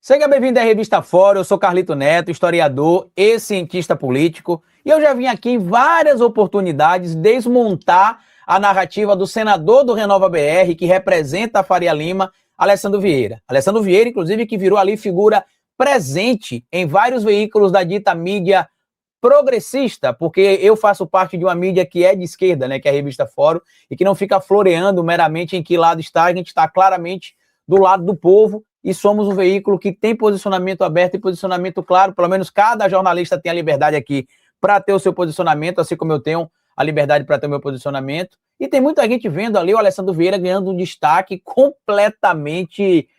Seja bem-vindo à Revista Fora, eu sou Carlito Neto, historiador e cientista político, e eu já vim aqui em várias oportunidades desmontar a narrativa do senador do Renova BR, que representa a Faria Lima, Alessandro Vieira. Alessandro Vieira, inclusive, que virou ali figura presente em vários veículos da dita mídia progressista, porque eu faço parte de uma mídia que é de esquerda, né, que é a Revista Fórum, e que não fica floreando meramente em que lado está, a gente está claramente do lado do povo, e somos um veículo que tem posicionamento aberto e posicionamento claro, pelo menos cada jornalista tem a liberdade aqui para ter o seu posicionamento, assim como eu tenho a liberdade para ter o meu posicionamento, e tem muita gente vendo ali o Alessandro Vieira ganhando um destaque completamente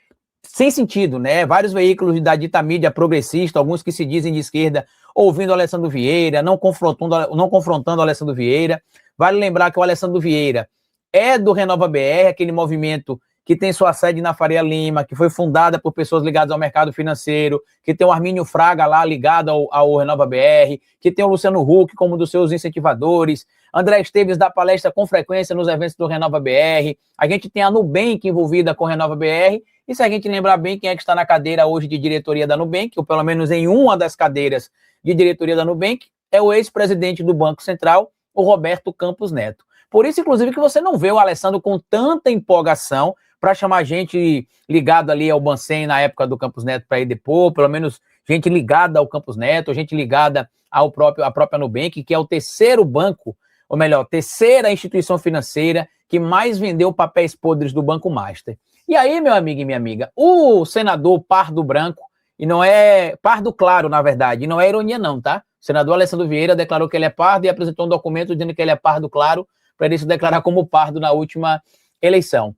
sem sentido, né? Vários veículos da dita mídia progressista, alguns que se dizem de esquerda, ouvindo o Alessandro Vieira, não confrontando o Alessandro Vieira. Vale lembrar que o Alessandro Vieira é do Renova BR, aquele movimento que tem sua sede na Faria Lima, que foi fundada por pessoas ligadas ao mercado financeiro, que tem o Armínio Fraga lá ligado ao Renova BR, que tem o Luciano Huck como um dos seus incentivadores, André Esteves dá palestra com frequência nos eventos do Renova BR, a gente tem a Nubank envolvida com o Renova BR, e se a gente lembrar bem quem é que está na cadeira hoje de diretoria da Nubank, ou pelo menos em uma das cadeiras de diretoria da Nubank, é o ex-presidente do Banco Central, o Roberto Campos Neto. Por isso, inclusive, que você não vê o Alessandro com tanta empolgação para chamar gente ligada ali ao Bancem na época do Campos Neto para ir depor, pelo menos gente ligada ao Campos Neto, gente ligada à própria Nubank, que é o terceiro banco, ou melhor, terceira instituição financeira que mais vendeu papéis podres do Banco Master. E aí, meu amigo e minha amiga, o senador Pardo Branco, e não é Pardo Claro, na verdade, e não é ironia não, tá? O senador Alessandro Vieira declarou que ele é pardo e apresentou um documento dizendo que ele é Pardo Claro, para ele se declarar como pardo na última eleição.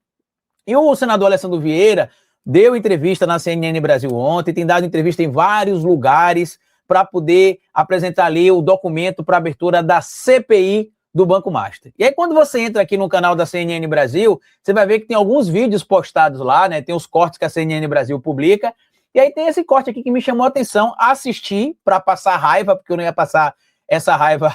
E o senador Alessandro Vieira deu entrevista na CNN Brasil ontem, tem dado entrevista em vários lugares para poder apresentar ali o documento para abertura da CPI do Banco Master. E aí, quando você entra aqui no canal da CNN Brasil, você vai ver que tem alguns vídeos postados lá, né? Tem os cortes que a CNN Brasil publica, e aí tem esse corte aqui que me chamou a atenção, assistir para passar raiva, porque eu não ia passar essa raiva,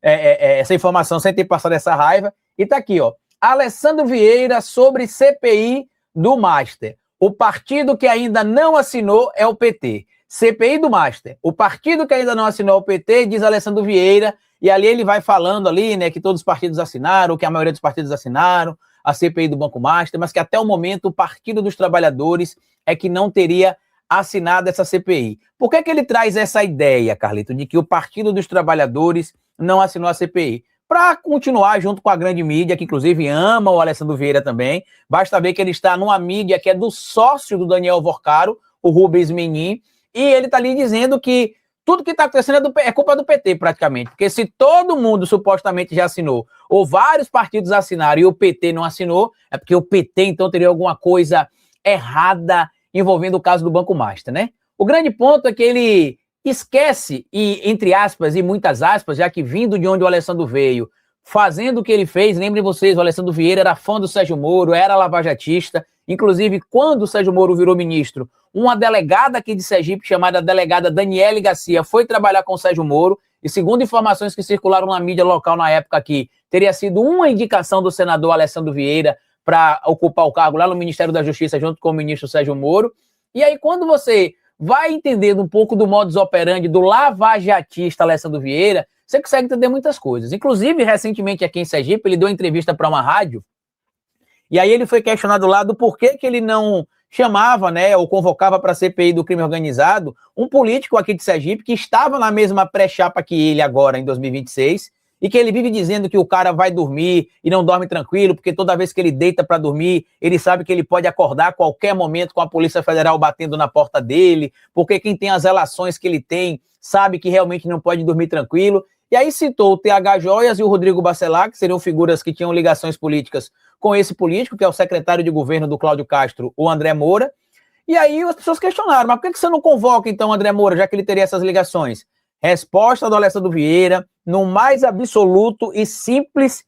essa informação sem ter passado essa raiva, e tá aqui, ó. Alessandro Vieira sobre CPI do Master. O partido que ainda não assinou é o PT. CPI do Master. O partido que ainda não assinou é o PT, diz Alessandro Vieira, e ali ele vai falando ali, né, que todos os partidos assinaram, que a maioria dos partidos assinaram, a CPI do Banco Master, mas que até o momento o Partido dos Trabalhadores é que não teria assinado essa CPI. Por que ele traz essa ideia, Carlito, de que o Partido dos Trabalhadores não assinou a CPI? Para continuar junto com a grande mídia, que inclusive ama o Alessandro Vieira também. Basta ver que ele está numa mídia que é do sócio do Daniel Vorcaro, o Rubens Menin, e ele está ali dizendo que tudo que está acontecendo é culpa do PT, praticamente. Porque se todo mundo supostamente já assinou, ou vários partidos assinaram e o PT não assinou, é porque o PT, então, teria alguma coisa errada envolvendo o caso do Banco Master, né? O grande ponto é que ele esquece, e entre aspas e muitas aspas, já que vindo de onde o Alessandro veio, fazendo o que ele fez, lembrem vocês, o Alessandro Vieira era fã do Sérgio Moro, era lavajatista, inclusive quando o Sérgio Moro virou ministro, uma delegada aqui de Sergipe, chamada delegada Daniele Garcia, foi trabalhar com o Sérgio Moro, e segundo informações que circularam na mídia local na época aqui, teria sido uma indicação do senador Alessandro Vieira para ocupar o cargo lá no Ministério da Justiça junto com o ministro Sérgio Moro. E aí quando você vai entendendo um pouco do modus operandi do lavajatista Alessandro Vieira, você consegue entender muitas coisas. Inclusive, recentemente aqui em Sergipe, ele deu uma entrevista para uma rádio, e aí ele foi questionado lá do porquê que ele não chamava, né, ou convocava para a CPI do crime organizado, um político aqui de Sergipe que estava na mesma pré-chapa que ele agora, em 2026, e que ele vive dizendo que o cara vai dormir e não dorme tranquilo, porque toda vez que ele deita para dormir, ele sabe que ele pode acordar a qualquer momento com a Polícia Federal batendo na porta dele, porque quem tem as relações que ele tem sabe que realmente não pode dormir tranquilo. E aí citou o TH Joias e o Rodrigo Bacelar, que seriam figuras que tinham ligações políticas com esse político, que é o secretário de governo do Cláudio Castro, o André Moura. E aí as pessoas questionaram, mas por que você não convoca então o André Moura, já que ele teria essas ligações? Resposta do Alessandro Vieira, no mais absoluto e simples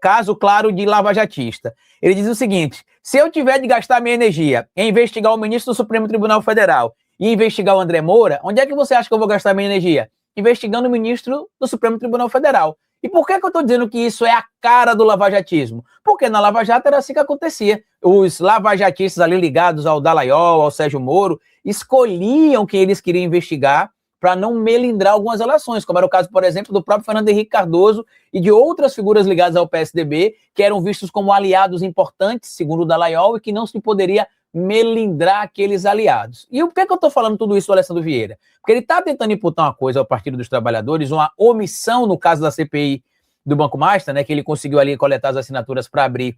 caso claro de lavajatista. Ele diz o seguinte: se eu tiver de gastar minha energia em investigar o ministro do Supremo Tribunal Federal e investigar o André Moura, onde é que você acha que eu vou gastar minha energia? Investigando o ministro do Supremo Tribunal Federal. E por que eu estou dizendo que isso é a cara do lavajatismo? Porque na Lava Jato era assim que acontecia. Os lavajatistas ali ligados ao Dallagnol, ao Sérgio Moro, escolhiam quem eles queriam investigar para não melindrar algumas relações, como era o caso, por exemplo, do próprio Fernando Henrique Cardoso e de outras figuras ligadas ao PSDB, que eram vistos como aliados importantes, segundo o Dallagnol, e que não se poderia melindrar aqueles aliados. E por que eu estou falando tudo isso do Alessandro Vieira? Porque ele está tentando imputar uma coisa ao Partido dos Trabalhadores, uma omissão no caso da CPI do Banco Master, né, que ele conseguiu ali coletar as assinaturas para abrir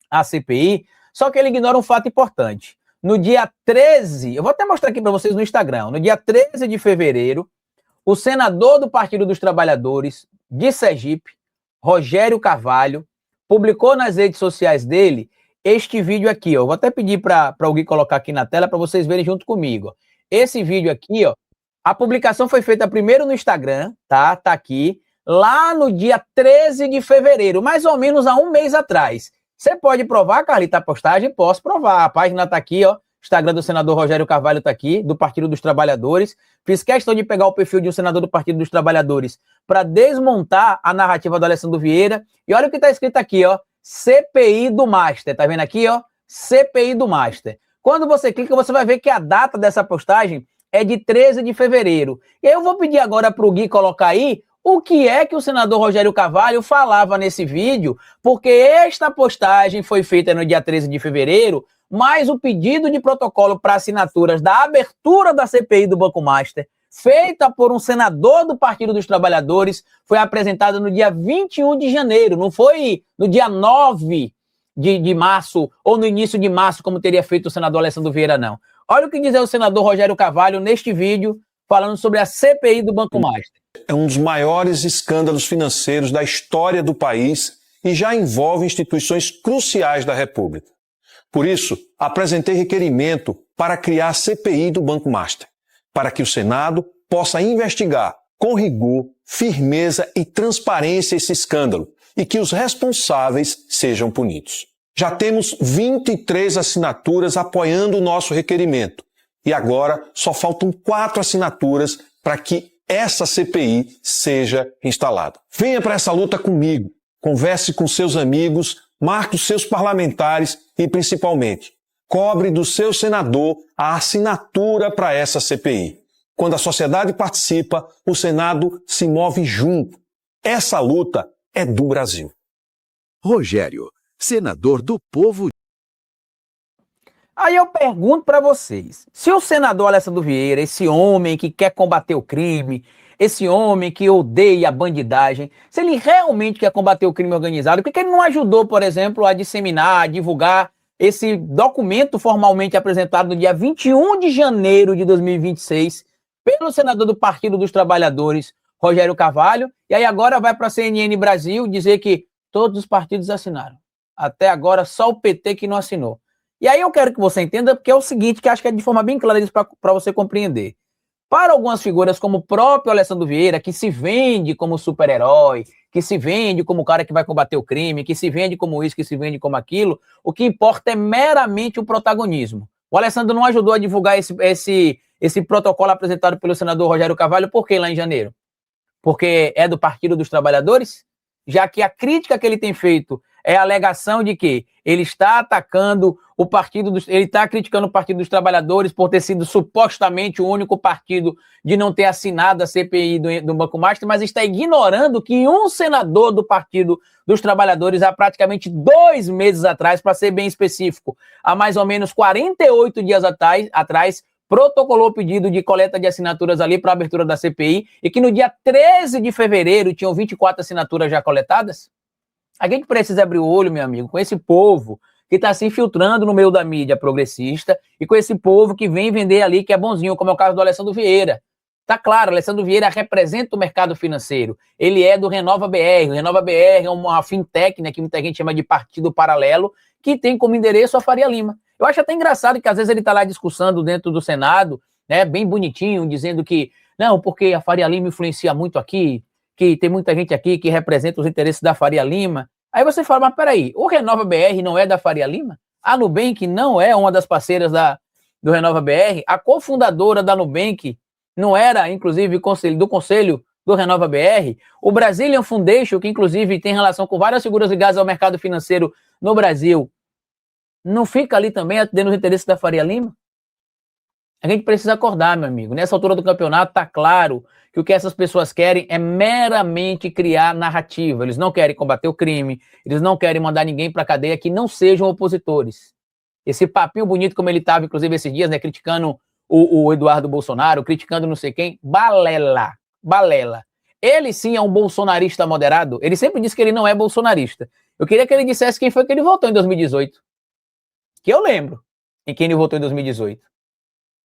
a CPI, só que ele ignora um fato importante. No dia 13, eu vou até mostrar aqui para vocês no Instagram, no dia 13 de fevereiro, o senador do Partido dos Trabalhadores de Sergipe, Rogério Carvalho, publicou nas redes sociais dele este vídeo aqui, ó. Vou até pedir para alguém colocar aqui na tela para vocês verem junto comigo. Ó. Esse vídeo aqui, ó, a publicação foi feita primeiro no Instagram, tá? Tá aqui, lá no dia 13 de fevereiro, mais ou menos há um mês atrás. Você pode provar, Carlita, a postagem? Posso provar. A página tá aqui, ó. Instagram do senador Rogério Carvalho tá aqui, do Partido dos Trabalhadores. Fiz questão de pegar o perfil de um senador do Partido dos Trabalhadores para desmontar a narrativa do Alessandro Vieira. E olha o que tá escrito aqui, ó. CPI do Master. Tá vendo aqui, ó? CPI do Master. Quando você clica, você vai ver que a data dessa postagem é de 13 de fevereiro. E aí eu vou pedir agora pro Gui colocar aí o que é que o senador Rogério Carvalho falava nesse vídeo, porque esta postagem foi feita no dia 13 de fevereiro, mas o pedido de protocolo para assinaturas da abertura da CPI do Banco Master, feita por um senador do Partido dos Trabalhadores, foi apresentada no dia 21 de janeiro, não foi no dia 9 de março, ou no início de março, como teria feito o senador Alessandro Vieira, não. Olha o que diz o senador Rogério Carvalho neste vídeo, falando sobre a CPI do Banco Master. É um dos maiores escândalos financeiros da história do país e já envolve instituições cruciais da República. Por isso, apresentei requerimento para criar a CPI do Banco Master, para que o Senado possa investigar com rigor, firmeza e transparência esse escândalo e que os responsáveis sejam punidos. Já temos 23 assinaturas apoiando o nosso requerimento e agora só faltam 4 assinaturas para que essa CPI seja instalada. Venha para essa luta comigo, converse com seus amigos, marque os seus parlamentares e, principalmente, cobre do seu senador a assinatura para essa CPI. Quando a sociedade participa, o Senado se move junto. Essa luta é do Brasil. Rogério, senador do povo. Aí eu pergunto para vocês, se o senador Alessandro Vieira, esse homem que quer combater o crime, esse homem que odeia a bandidagem, se ele realmente quer combater o crime organizado, por que ele não ajudou, por exemplo, a disseminar, a divulgar esse documento formalmente apresentado no dia 21 de janeiro de 2026 pelo senador do Partido dos Trabalhadores, Rogério Carvalho, e aí agora vai para a CNN Brasil dizer que todos os partidos assinaram. Até agora só o PT que não assinou. E aí eu quero que você entenda, porque é o seguinte, que acho que é de forma bem clara isso para você compreender. Para algumas figuras como o próprio Alessandro Vieira, que se vende como super-herói, que se vende como o cara que vai combater o crime, que se vende como isso, que se vende como aquilo, o que importa é meramente o protagonismo. O Alessandro não ajudou a divulgar esse protocolo apresentado pelo senador Rogério Carvalho, por que lá em janeiro? Porque é do Partido dos Trabalhadores? Já que a crítica que ele tem feito é a alegação de que ele está atacando o partido, ele está criticando o Partido dos Trabalhadores por ter sido supostamente o único partido de não ter assinado a CPI do Banco Master, mas está ignorando que um senador do Partido dos Trabalhadores, há praticamente 2 meses atrás, para ser bem específico, há mais ou menos 48 dias atrás, protocolou o pedido de coleta de assinaturas ali para a abertura da CPI e que no dia 13 de fevereiro tinham 24 assinaturas já coletadas? A gente precisa abrir o olho, meu amigo, com esse povo que está se infiltrando no meio da mídia progressista e com esse povo que vem vender ali que é bonzinho, como é o caso do Alessandro Vieira. Tá claro, Alessandro Vieira representa o mercado financeiro. Ele é do Renova BR. O Renova BR é uma fintech, né, que muita gente chama de partido paralelo, que tem como endereço a Faria Lima. Eu acho até engraçado que às vezes ele está lá discursando dentro do Senado, né, bem bonitinho, dizendo que não, porque a Faria Lima influencia muito aqui, que tem muita gente aqui que representa os interesses da Faria Lima. Aí você fala, mas peraí, o Renova BR não é da Faria Lima? A Nubank não é uma das parceiras do Renova BR? A cofundadora da Nubank não era, inclusive, do conselho do Renova BR, o Brazilian Foundation, que inclusive tem relação com várias figuras ligadas ao mercado financeiro no Brasil, não fica ali também atendendo os interesses da Faria Lima? A gente precisa acordar, meu amigo. Nessa altura do campeonato está claro que o que essas pessoas querem é meramente criar narrativa. Eles não querem combater o crime, eles não querem mandar ninguém para a cadeia que não sejam opositores. Esse papinho bonito como ele estava, inclusive, esses dias, né, criticando o Eduardo Bolsonaro, criticando não sei quem, balela, balela. Ele sim é um bolsonarista moderado, ele sempre disse que ele não é bolsonarista. Eu queria que ele dissesse quem foi que ele votou em 2018. Que eu lembro em quem ele votou em 2018.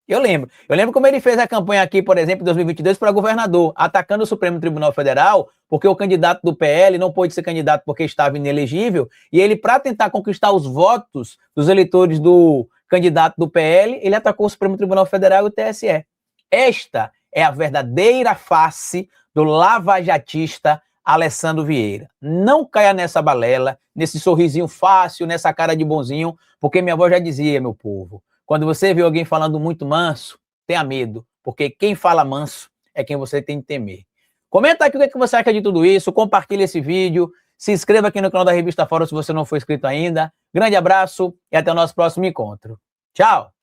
Eu lembro como ele fez a campanha aqui, por exemplo, em 2022 para governador, atacando o Supremo Tribunal Federal, porque o candidato do PL não pôde ser candidato porque estava inelegível, e ele, para tentar conquistar os votos dos eleitores do candidato do PL, ele atacou o Supremo Tribunal Federal e o TSE. Esta é a verdadeira face do lavajatista Alessandro Vieira. Não caia nessa balela, nesse sorrisinho fácil, nessa cara de bonzinho, porque minha avó já dizia, meu povo, quando você vê alguém falando muito manso, tenha medo, porque quem fala manso é quem você tem que temer. Comenta aqui o que você acha de tudo isso, compartilha esse vídeo, se inscreva aqui no canal da Revista Fórum se você não for inscrito ainda. Grande abraço e até o nosso próximo encontro. Tchau!